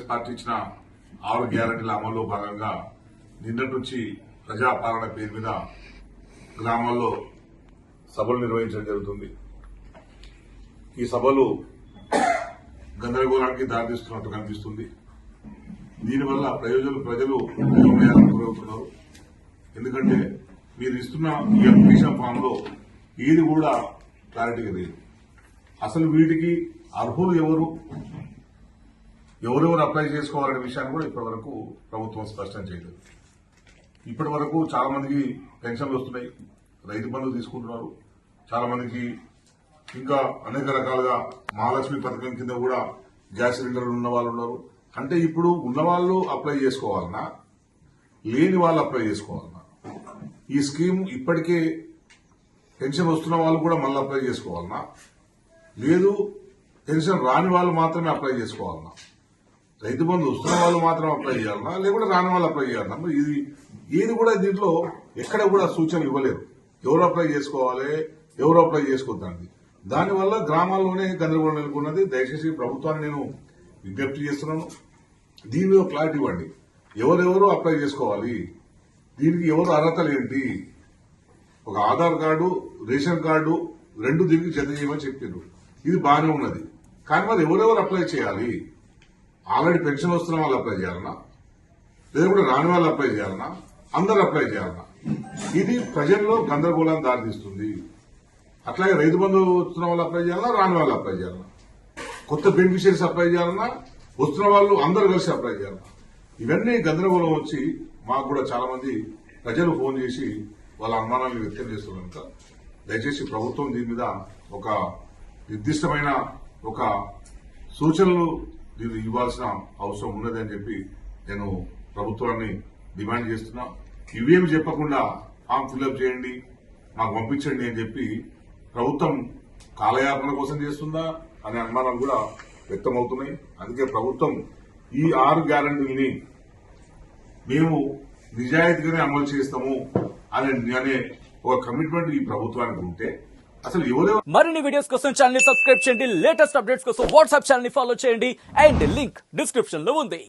Congress party ఇచ్చిన 6 గ్యారెంటీల అమల్లో భాగంగా నిన్నటి నుంచి ప్రజాపాలన పేరు మీద గ్రామాల్లో సభలు నిర్వహించడం జరుగుతుంది. ఈ సభలు గందరగోళానికి దారితీస్తున్నట్టు కనిపిస్తుంది. దీనివల్ల ప్రజలు అయోమయాలకు గురవుతున్నారు. ఎందుకంటే మీరు ఇస్తున్న ఈ అప్లికేషన్ ఫామ్ లో ఏది కూడా క్లారిటీగా లేదు. అసలు వీటికి అర్హులు ఎవరెవరు అప్లై చేసుకోవాలనే విషయాన్ని కూడా ఇప్పటి వరకు ప్రభుత్వం స్పష్టం చేయలేదు. ఇప్పటి వరకు చాలా మందికి పెన్షన్లు వస్తున్నాయి, రైతు బంధువు తీసుకుంటున్నారు, చాలా మందికి ఇంకా అనేక రకాలుగా మహాలక్ష్మి పథకం కింద కూడా గ్యాస్ సిలిండర్లు ఉన్న వాళ్ళు ఉన్నారు. అంటే ఇప్పుడు ఉన్నవాళ్ళు అప్లై చేసుకోవాలన్నా, లేని వాళ్ళు అప్లై చేసుకోవాలన్నా, ఈ స్కీమ్ ఇప్పటికే పెన్షన్ వస్తున్న వాళ్ళు కూడా మళ్ళీ అప్లై చేసుకోవాలన్నా, లేదు పెన్షన్ రాని వాళ్ళు మాత్రమే అప్లై చేసుకోవాలన్నా, రైతు బంధు వస్తున్న వాళ్ళు మాత్రం అప్లై చేయాలన్నా, లేకుంటే రాని వాళ్ళు అప్లై చేయాలన్నా, ఇది ఏది కూడా దీంట్లో ఎక్కడ కూడా సూచనలు ఇవ్వలేరు. ఎవరు అప్లై చేసుకోవాలి, ఎవరు అప్లై చేసుకోవద్దండి. దానివల్ల గ్రామాల్లోనే గందరగోళం నెలకొన్నది. దయచేసి ప్రభుత్వాన్ని నేను విజ్ఞప్తి చేస్తున్నాను, దీని మీద క్లారిటీ ఇవ్వండి. ఎవరెవరు అప్లై చేసుకోవాలి, దీనికి ఎవరు అర్హతలు ఏంటి, ఒక ఆధార్ కార్డు, రేషన్ కార్డు రెండు దీనికి జత చేయమని చెప్పారు. ఇది బాగానే ఉన్నది, కానీ మరి ఎవరెవరు అప్లై చేయాలి? ఆల్రెడీ పెన్షన్ వస్తున్న వాళ్ళు అప్లై చేయాలన్నా, లేదంటే రాని వాళ్ళు అప్లై చేయాలన్నా, అందరు అప్లై చేయాలన్నా? ఇది ప్రజల్లో గందరగోళాన్ని దారితీస్తుంది. అట్లాగే రైతు బంధు వస్తున్న వాళ్ళు అప్లై చేయాలన్నా, రాని వాళ్ళు అప్లై చేయాలన్నా, కొత్త బెనిఫిషియరీస్ అప్లై చేయాలన్నా, వస్తున్న వాళ్ళు అందరు కలిసి అప్లై చేయాలన్నా? ఇవన్నీ గందరగోళం వచ్చి మాకు కూడా చాలా మంది ప్రజలు ఫోన్ చేసి వాళ్ళ అనుమానాలను వ్యక్తం చేస్తున్నారు. కనుక దయచేసి ప్రభుత్వం దీని మీద ఒక నిర్దిష్టమైన ఒక సూచనలు దీన్ని ఇవ్వాల్సిన అవసరం ఉన్నది అని చెప్పి నేను ప్రభుత్వాన్ని డిమాండ్ చేస్తున్నా. ఇవేమి చెప్పకుండా ఫామ్ ఫిల్అప్ చేయండి, మాకు పంపించండి అని చెప్పి ప్రభుత్వం కాలయాపన కోసం చేస్తుందా అనే అనుమానాలు కూడా వ్యక్తమవుతున్నాయి. అందుకే ప్రభుత్వం ఈ 6 గ్యారెంటీలని మేము నిజాయితీగానే అమలు చేస్తాము అనే ఒక కమిట్మెంట్ ఈ ప్రభుత్వానికి ఉంటే అసలు ఎవరెవరు. మరిన్ని వీడియోస్ కోసం ఛానల్ ని సబ్స్క్రైబ్ చేయండి, లేటెస్ట్ అప్డేట్స్ కోసం వాట్సాప్ ఛానల్ ని ఫాలో చేయండి అండ్ లింక్ డిస్క్రిప్షన్ లో ఉంది.